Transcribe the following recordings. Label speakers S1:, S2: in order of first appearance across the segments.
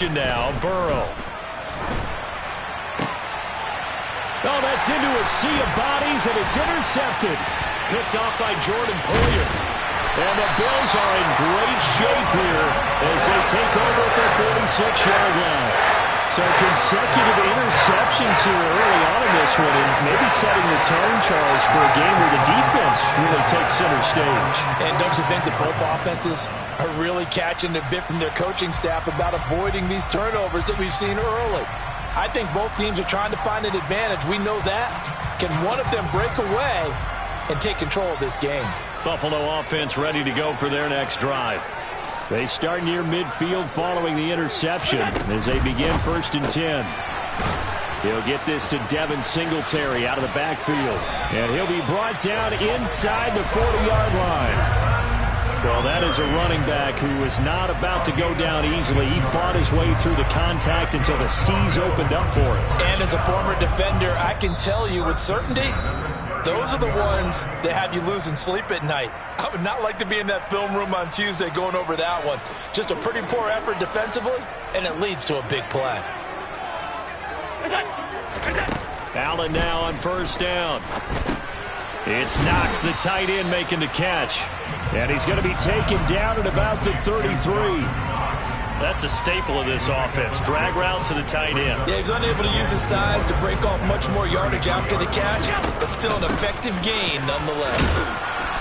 S1: Now, Burrow. Oh, that's into a sea of bodies, and it's intercepted. Picked off by Jordan Moiu. And the Bills are in great shape here as they take over at their 46-yard line. So consecutive interceptions here early on in this one, and maybe setting the tone, Charles, for a game where the defense really takes center stage.
S2: And don't you think that both offenses are really catching a bit from their coaching staff about avoiding these turnovers that we've seen early? I think both teams are trying to find an advantage. We know that. Can one of them break away and take control of this game?
S1: Buffalo offense ready to go for their next drive. They start near midfield following the interception as they begin 1st and 10. He'll get this to Devin Singletary out of the backfield. And he'll be brought down inside the 40-yard line. Well, that is a running back who is not about to go down easily. He fought his way through the contact until the seas opened up for him.
S2: And as a former defender, I can tell you with certainty, those are the ones that have you losing sleep at night. I would not like to be in that film room on Tuesday going over that one. Just a pretty poor effort defensively, and it leads to a big play.
S1: Allen now on 1st down. It's Knox, the tight end, making the catch. And he's going to be taken down at about the 33. That's a staple of this offense. Drag route to the tight end.
S2: Yeah, he's unable to use his size to break off much more yardage after the catch, but still an effective gain nonetheless.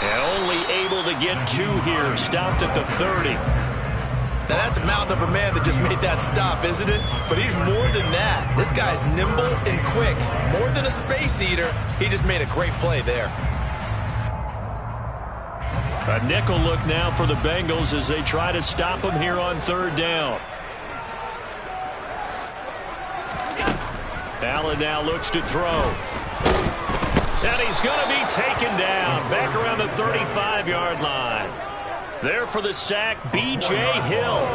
S1: And only able to get 2 here. Stopped at the 30.
S2: Now, that's a mountain of a man that just made that stop, isn't it? But he's more than that. This guy's nimble and quick. More than a space eater, he just made a great play there.
S1: A nickel look now for the Bengals as they try to stop him here on 3rd down. Allen now looks to throw. And he's going to be taken down back around the 35-yard line. There for the sack, B.J. Hill.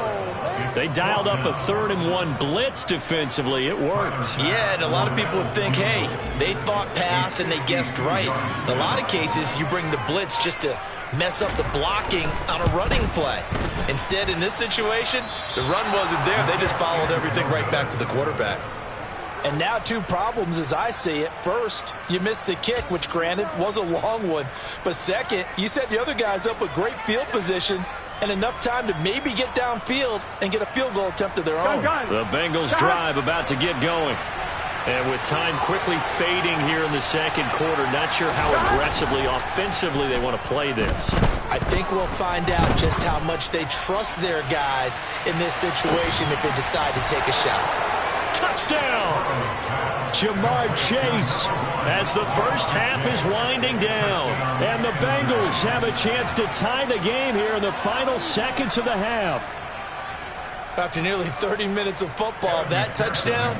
S1: They dialed up a 3rd and 1 blitz defensively. It worked.
S2: Yeah, and a lot of people would think, hey, they thought pass and they guessed right. In a lot of cases, you bring the blitz just to mess up the blocking on a running play. Instead, in this situation, the run wasn't there. They just followed everything right back to the quarterback. And now 2 problems as I see it. First, you missed the kick, which granted was a long one. But second, you set the other guys up with great field position and enough time to maybe get downfield and get a field goal attempt of their own.
S1: The Bengals drive about to get going. And with time quickly fading here in the 2nd quarter, not sure how aggressively, offensively they want to play this.
S2: I think we'll find out just how much they trust their guys in this situation if they decide to take a shot.
S1: Touchdown! Jamar Chase as the first half is winding down. And the Bengals have a chance to tie the game here in the final seconds of the half.
S2: After nearly 30 minutes of football, that touchdown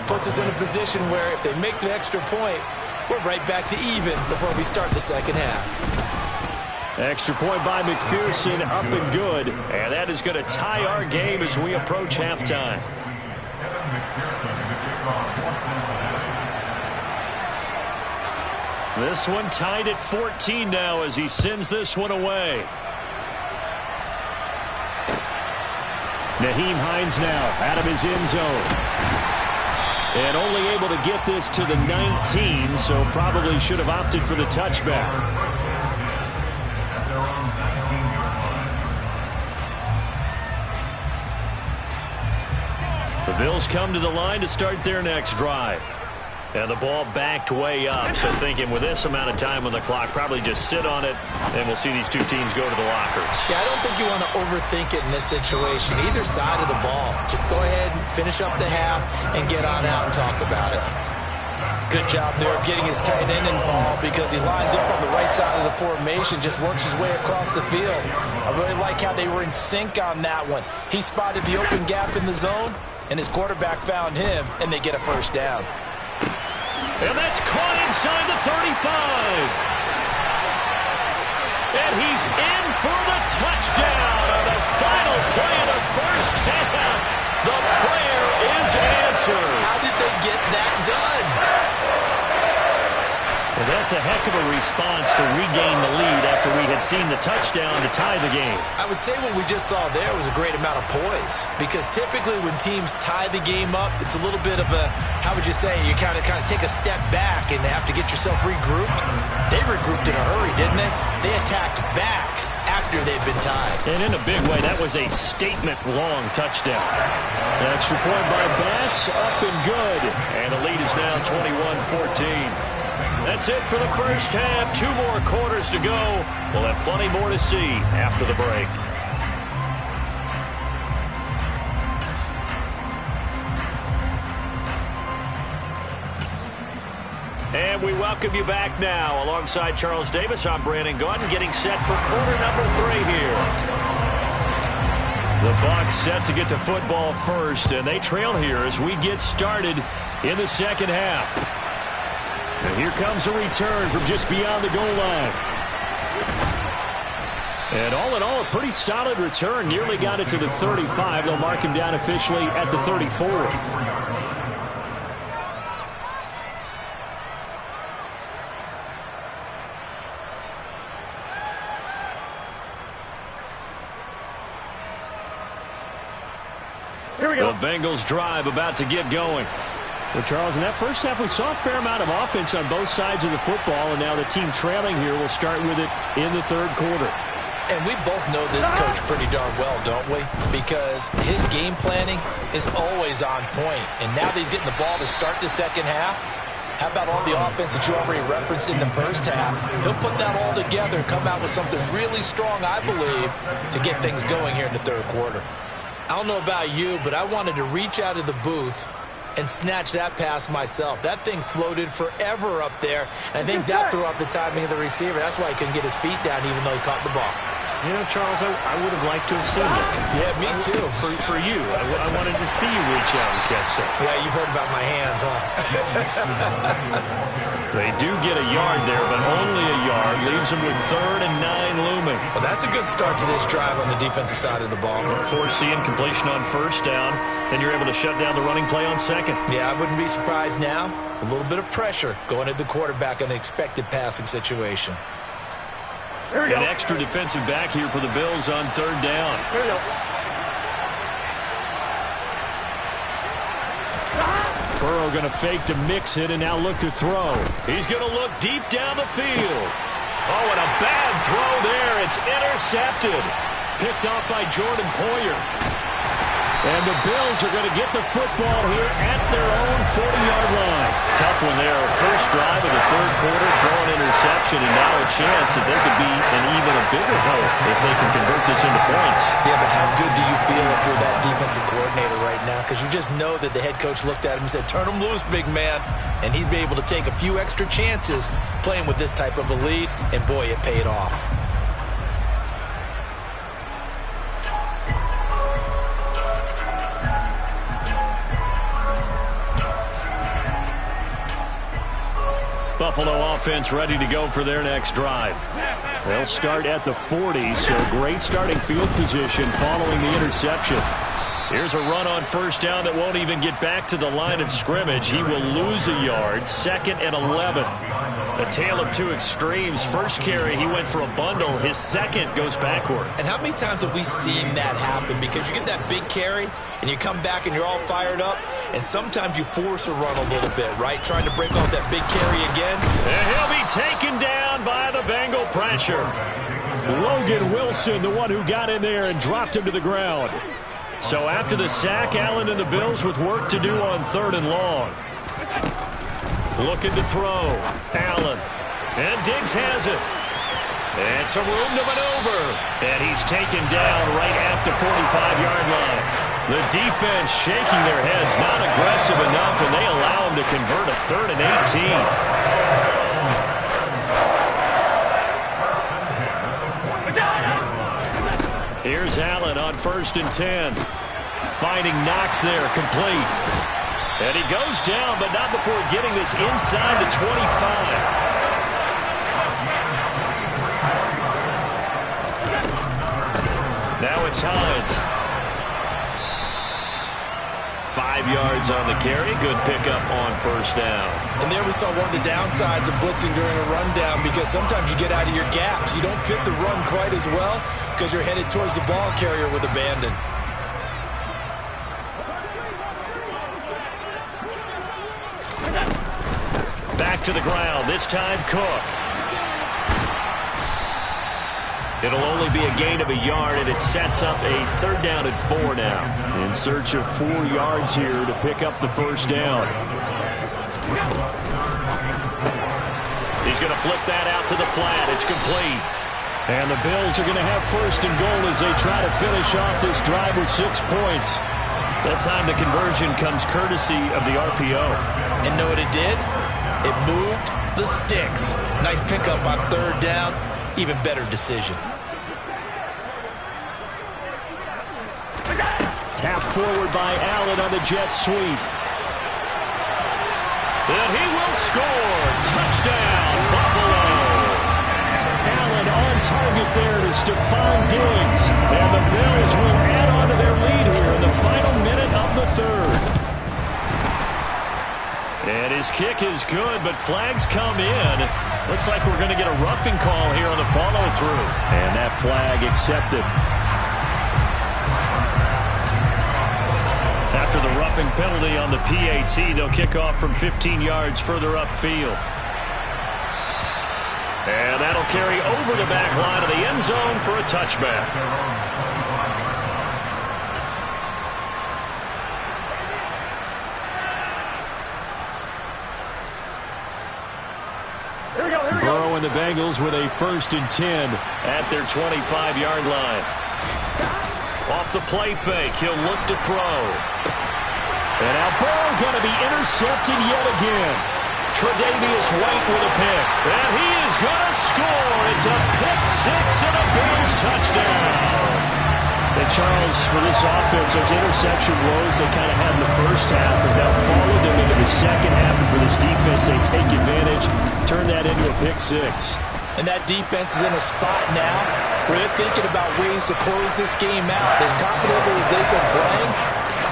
S2: puts us in a position where if they make the extra point, we're right back to even before we start the 2nd half.
S1: Extra point by McPherson, up and good. And that is going to tie our game as we approach halftime. This one tied at 14 now as he sends this one away. Nyheim Hines now out of his end zone. And only able to get this to the 19, so probably should have opted for the touchback. The Bills come to the line to start their next drive. And the ball backed way up, so thinking with this amount of time on the clock, probably just sit on it, and we'll see these 2 teams go to the lockers.
S2: Yeah, I don't think you want to overthink it in this situation, either side of the ball. Just go ahead and finish up the half and get on out and talk about it. Good job there of getting his tight end involved because he lines up on the right side of the formation, just works his way across the field. I really like how they were in sync on that one. He spotted the open gap in the zone, and his quarterback found him, and they get a first down.
S1: And that's caught inside the 35. And he's in for the touchdown on the final play of the first half. The prayer is answered.
S2: How did they get that done?
S1: Well, that's a heck of a response to regain the lead after we had seen the touchdown to tie the game.
S2: I would say what we just saw there was a great amount of poise, because typically when teams tie the game up, it's a little bit of a, how would you say, you kind of take a step back and have to get yourself regrouped. They regrouped in a hurry, didn't they? They attacked back after they'd been tied.
S1: And in a big way, that was a statement-long touchdown. The extra point by Bass, up and good. And the lead is now 21-14. That's it for the first half. 2 more quarters to go. We'll have plenty more to see after the break. And we welcome you back now. Alongside Charles Davis, I'm Brandon Gaudin, getting set for quarter number 3 here. The Bucs set to get the football first, and they trail here as we get started in the second half. And here comes a return from just beyond the goal line. And all in all, a pretty solid return. Nearly got it to the 35. They'll mark him down officially at the 34. Here we go. The Bengals drive about to get going. Well, Charles, in that first half, we saw a fair amount of offense on both sides of the football, and now the team trailing here will start with it in the third quarter.
S2: And we both know this coach pretty darn well, don't we? Because his game planning is always on point. And now that he's getting the ball to start the second half, how about all the offense that you already referenced in the first half? He'll put that all together and come out with something really strong, I believe, to get things going here in the third quarter. I don't know about you, but I wanted to reach out of the booth and snatch that pass myself. That thing floated forever up there. I think that threw off the timing of the receiver. That's why he couldn't get his feet down even though he caught the ball.
S1: You know, Charles, I would have liked to have seen that.
S2: Yeah, me too.
S1: For you. I wanted to see you reach out and catch something.
S2: Yeah, you've heard about my hands, huh?
S1: They do get a yard there, but only a yard. Leaves them with 3rd and 9 looming.
S2: Well, that's a good start to this drive on the defensive side of the ball.
S1: Forcing completion on first down. Then you're able to shut down the running play on second.
S2: Yeah, I wouldn't be surprised now. A little bit of pressure going at the quarterback in an expected passing situation.
S1: An extra defensive back here for the Bills on 3rd down.
S3: Here we go.
S1: Burrow going to fake to mix it and now look to throw. He's going to look deep down the field. Oh, and a bad throw there. It's intercepted. Picked off by Jordan Moiu. And the Bills are going to get the football here at their own 40-yard line. Tough one there. First drive of the third quarter, throw an interception, and now a chance that there could be an even a bigger hole if they can convert this into points.
S2: Yeah, but how good do you feel if you're that defensive coordinator right now? Because you just know that the head coach looked at him and said, turn him loose, big man. And he'd be able to take a few extra chances playing with this type of a lead, and boy, it paid off.
S1: Buffalo offense ready to go for their next drive. They'll start at the 40, so great starting field position following the interception. Here's a run on first down that won't even get back to the line of scrimmage. He will lose a yard. 2nd and 11. A tale of two extremes. First carry, he went for a bundle. His second goes backward.
S2: And how many times have we seen that happen? Because you get that big carry, and you come back and you're all fired up, and sometimes you force a run a little bit, right? Trying to break off that big carry again.
S1: And he'll be taken down by the Bengal pressure. Logan Wilson, the one who got in there and dropped him to the ground. So after the sack, Allen and the Bills with work to do on 3rd and long. Looking to throw. Allen. And Diggs has it. And some room to maneuver. And he's taken down right at the 45-yard line. The defense shaking their heads, not aggressive enough, and they allow him to convert a 3rd and 18. Here's Allen on 1st and 10. Finding Knox there, complete. And he goes down, but not before getting this inside the 25. Now it's Hines. 5 yards on the carry. Good pickup on first down.
S2: And there we saw one of the downsides of blitzing during a rundown, because sometimes you get out of your gaps. You don't fit the run quite as well because you're headed towards the ball carrier with abandon.
S1: Back to the ground, this time Cook. It'll only be a gain of a yard, and it sets up a 3rd down and 4 now. In search of 4 yards here to pick up the first down. He's going to flip that out to the flat. It's complete. And the Bills are going to have 1st and goal as they try to finish off this drive with 6 points. That time the conversion comes courtesy of the RPO.
S2: And know what it did? It moved the sticks. Nice pickup on 3rd down. Even better decision.
S1: Tap forward by Allen on the jet sweep. And he will score. Touchdown, Buffalo. Allen on target there to Stephon Diggs. And the Bills will add on to their lead here in the final minute of the 3rd. And his kick is good, but flags come in. Looks like we're going to get a roughing call here on the follow-through. And that flag accepted. After the roughing penalty on the PAT, they'll kick off from 15 yards further upfield. And that'll carry over the back line of the end zone for a touchback. Burrow and the Bengals with a 1st and 10 at their 25-yard line. Off the play fake, he'll look to throw. And now Burrow going to be intercepted yet again. Tre'Davious White with a pick. And he is going to score. It's a pick 6 and a Bills touchdown. And Charles, for this offense, those interception woes they kind of had in the first half have now followed them into the second half. And for this defense, they take advantage, turn that into a pick 6.
S3: And that defense is in a spot now where they're thinking about ways to close this game out. As confidently as they've been playing,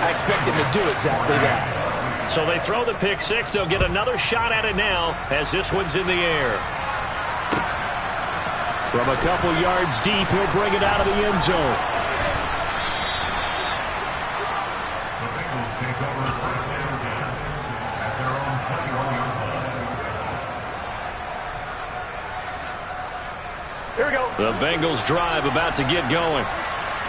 S3: I expect them to do exactly that.
S1: So they throw the pick 6. They'll get another shot at it now as this one's in the air. From a couple yards deep, he'll bring it out of the end zone. The Bengals drive about to get going.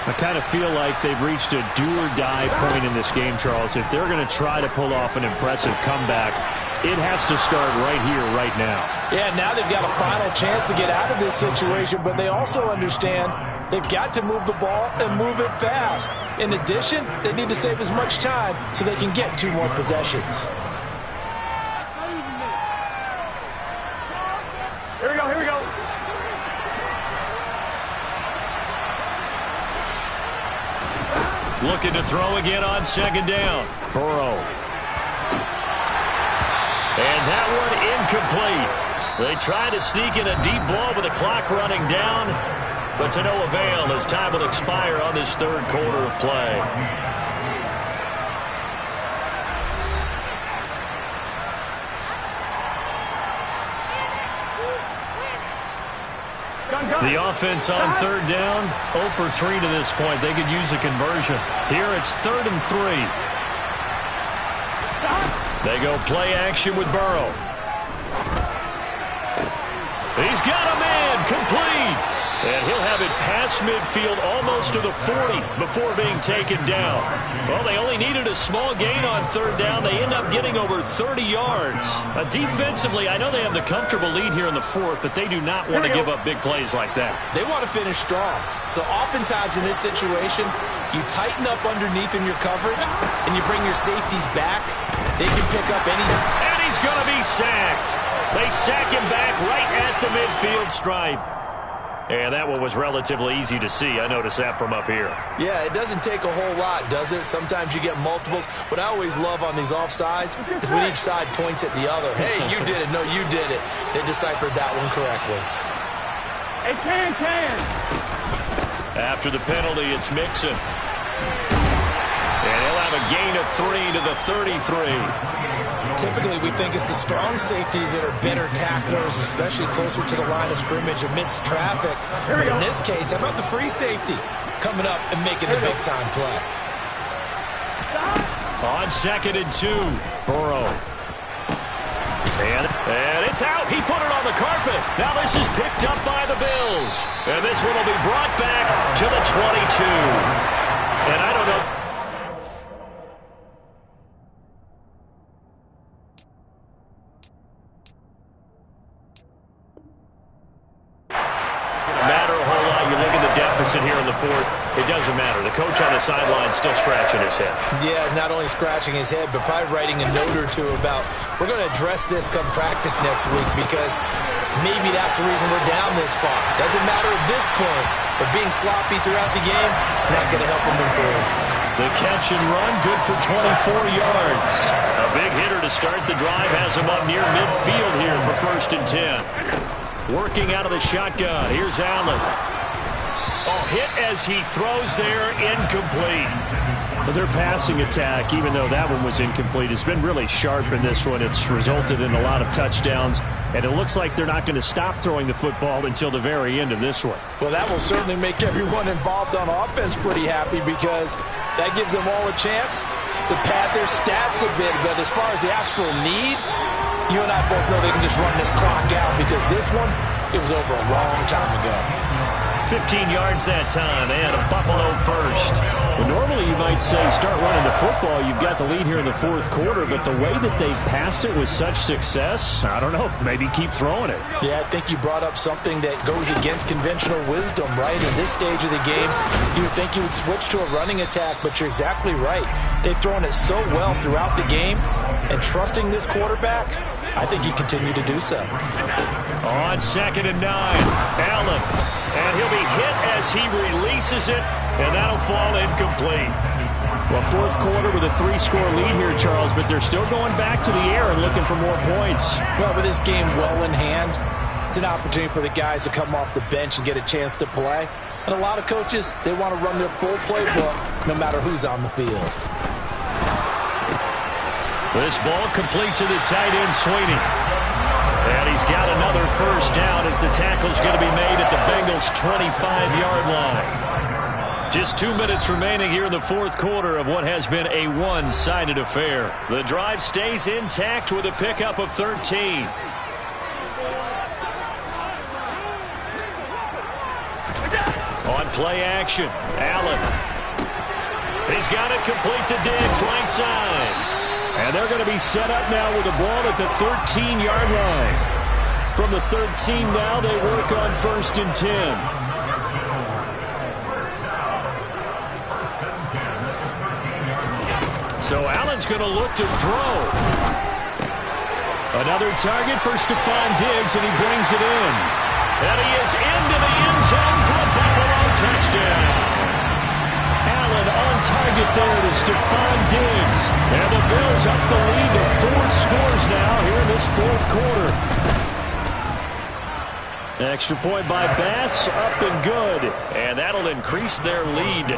S1: I kind of feel like they've reached a do-or-die point in this game, Charles. If they're going to try to pull off an impressive comeback, it has to start right here, right now.
S3: Yeah, now they've got a final chance to get out of this situation, but they also understand they've got to move the ball and move it fast. In addition, they need to save as much time so they can get 2 more possessions.
S4: Here we go, here we go.
S1: Looking to throw again on 2nd down. Burrow. And that one incomplete. They try to sneak in a deep ball with the clock running down, but to no avail as time will expire on this 3rd quarter of play. The offense on 3rd down, 0 for 3 to this point. They could use a conversion. Here it's 3rd and 3. They go play action with Burrow. He's got a man, complete. And he'll have it past midfield almost to the 40 before being taken down. Well, they only needed a small gain on 3rd down. They end up getting over 30 yards. Defensively, I know they have the comfortable lead here in the 4th, but they do not want to give up big plays like that.
S2: They want to finish strong. So oftentimes in this situation, you tighten up underneath in your coverage, and you bring your safeties back. They can pick up any...
S1: And he's going to be sacked. They sack him back right at the midfield stripe. And that one was relatively easy to see. I noticed that from up here.
S2: Yeah, it doesn't take a whole lot, does it? Sometimes you get multiples. What I always love on these offsides is when each side points at the other. Hey, you did it. No, you did it. They deciphered that one correctly.
S4: Hey, can.
S1: After the penalty, it's Mixon. And he'll have have a gain of 3 to the 33.
S3: Typically, we think it's the strong safeties that are better tacklers, especially closer to the line of scrimmage amidst traffic. But in this case, how about the free safety coming up and making the big-time play?
S1: On 2nd and 2, Burrow. And it's out. He put it on the carpet. Now this is picked up by the Bills. And this one will be brought back to the 22. And I don't know. It's going to matter a whole lot. You look at the deficit here in the fourth. It doesn't matter. The coach on the sideline still scratching his head.
S3: Yeah, not only scratching his head, but probably writing a note or two about, we're going to address this come practice next week because maybe that's the reason we're down this far. Doesn't matter at this point, but being sloppy throughout the game, not going to help him improve.
S1: The catch and run, good for 24 yards. A big hitter to start the drive has him up near midfield here for 1st and 10. Working out of the shotgun. Here's Allen. Oh, hit as he throws there, incomplete. But their passing attack, even though that one was incomplete, has been really sharp in this one. It's resulted in a lot of touchdowns, and it looks like they're not going to stop throwing the football until the very end of this one.
S3: Well, that will certainly make everyone involved on offense pretty happy because that gives them all a chance to pad their stats a bit. But as far as the actual need, you and I both know they can just run this clock out because this one, it was over a long time ago.
S1: 15 yards that time, and a Buffalo first. Well, normally you might say start running the football. You've got the lead here in the fourth quarter, but the way that they've passed it with such success, I don't know, maybe keep throwing it.
S3: Yeah, I think you brought up something that goes against conventional wisdom, right? In this stage of the game, you would think you would switch to a running attack, but you're exactly right. They've thrown it so well throughout the game, and trusting this quarterback, I think you continue to do so.
S1: On 2nd and 9, Allen. And he'll be hit as he releases it, and that'll fall incomplete. Well, fourth quarter with a 3-score lead here, Charles, but they're still going back to the air and looking for more points.
S3: Well, with this game well in hand, it's an opportunity for the guys to come off the bench and get a chance to play. And a lot of coaches, they want to run their full playbook no matter who's on the field.
S1: This ball complete to the tight end, Sweeney. And he's got another first down as the tackle's going to be made at the Bengals' 25-yard line. Just 2 minutes remaining here in the fourth quarter of what has been a one-sided affair. The drive stays intact with a pickup of 13. On play action, Allen. He's got it complete to Diggs, right side. And they're going to be set up now with the ball at the 13-yard line. From the 13 now, they work on 1st and 10. So Allen's going to look to throw. Another target for Stephon Diggs, and he brings it in. And he is into the end zone for a Buffalo touchdown. Allen on target there to Stephon Diggs. And the Bills up the lead to 4 scores now here in this fourth quarter. Extra point by Bass, up and good. And that'll increase their lead to 28.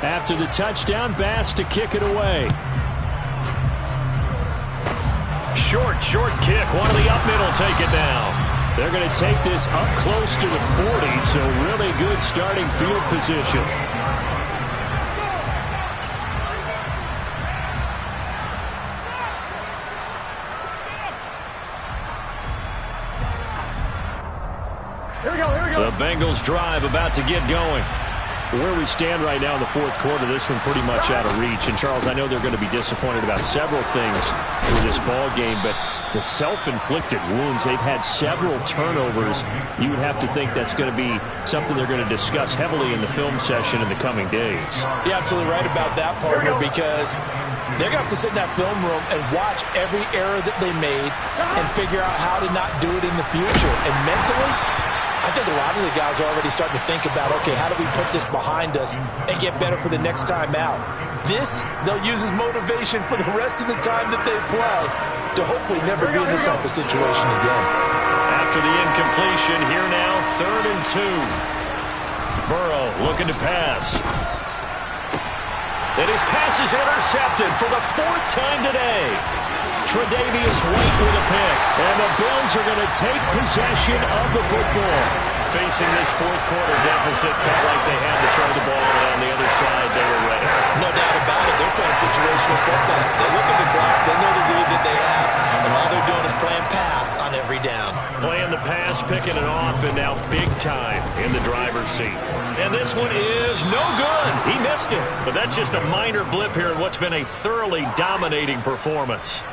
S1: After the touchdown, Bass to kick it away. Short kick. One of the up middle take it down. They're going to take this up close to the 40, so really good starting field position.
S4: Here we go.
S1: The Bengals drive about to get going. Where we stand right now in the fourth quarter, this one pretty much out of reach. And, Charles, I know they're going to be disappointed about several things through this ball game, but the self-inflicted wounds, they've had several turnovers. You would have to think that's going to be something they're going to discuss heavily in the film session in the coming days.
S3: You're absolutely right about that, partner, because they're going to have to sit in that film room and watch every error that they made and figure out how to not do it in the future. And mentally, I think a lot of the guys are already starting to think about, okay, how do we put this behind us and get better for the next time out? This, they'll use as motivation for the rest of the time that they play to hopefully never be in this type of situation again.
S1: After the incompletion, here now, 3rd and 2. Burrow looking to pass. And his pass is intercepted for the 4th time today. Tre'Davious White with a pick. And the Bills are going to take possession of the football. Facing this 4th quarter deficit, felt like they had to throw the ball, and on the other side, they were ready.
S2: No doubt about it. They're playing situational football. They look at the clock. They know the lead that they have. And all they're doing is playing pass on every down.
S1: Playing the pass, picking it off, and now big time in the driver's seat. And this one is no good. He missed it. But that's just a minor blip here in what's been a thoroughly dominating performance.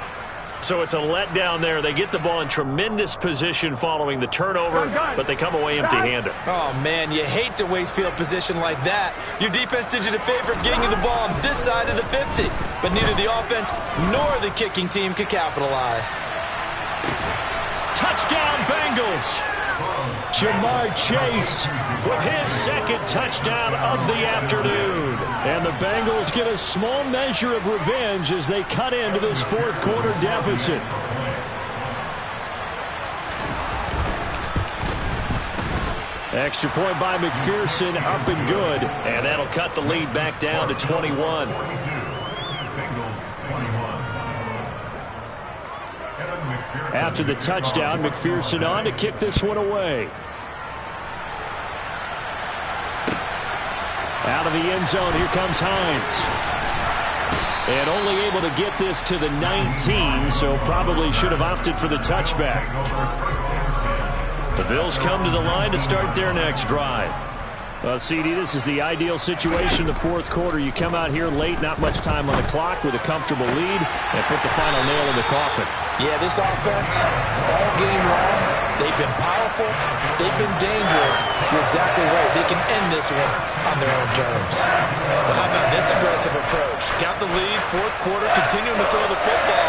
S1: So it's a letdown there. They get the ball in tremendous position following the turnover, but they come away empty-handed.
S2: Oh, man, you hate to waste field position like that. Your defense did you the favor of getting you the ball on this side of the 50. But neither the offense nor the kicking team could capitalize.
S1: Touchdown, Bengals. Jamar Chase with his 2nd touchdown of the afternoon. And the Bengals get a small measure of revenge as they cut into this 4th quarter deficit. Extra point by McPherson, up and good. And that'll cut the lead back down to 21. After the touchdown, McPherson on to kick this one away. Out of the end zone, here comes Hines. And only able to get this to the 19, so probably should have opted for the touchback. The Bills come to the line to start their next drive. CD, this is the ideal situation, the 4th quarter. You come out here late, not much time on the clock, with a comfortable lead, and put the final nail in the coffin.
S3: Yeah, this offense, all game long, they've been powerful, they've been dangerous. You're exactly right. They can end this one on their own terms.
S2: Well, how about this aggressive approach? Got the lead, 4th quarter, continuing to throw the football.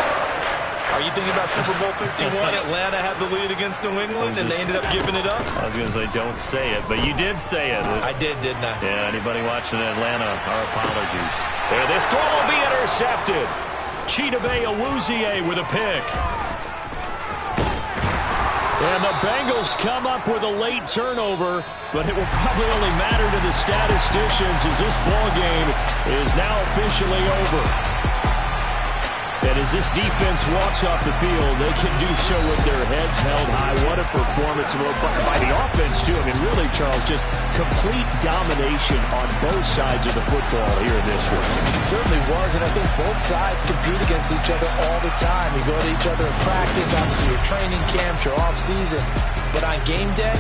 S2: Are you thinking about Super Bowl 51? Atlanta had the lead against New England, and they ended up giving it up?
S1: I was going to say, don't say it, but you did say it.
S2: I did, didn't I?
S1: Yeah, anybody watching Atlanta, our apologies. There, this throw will be intercepted. Chidobe Awuzie with a pick. And the Bengals come up with a late turnover, but it will probably only matter to the statisticians as this ball game is now officially over. And as this defense walks off the field, they can do so with their heads held high. What a performance by the offense, too. I mean, really, Charles, just complete domination on both sides of the football here in this one.
S3: It certainly was, and I think both sides compete against each other all the time. You go to each other in practice, obviously your training camps, your off-season. But on game day,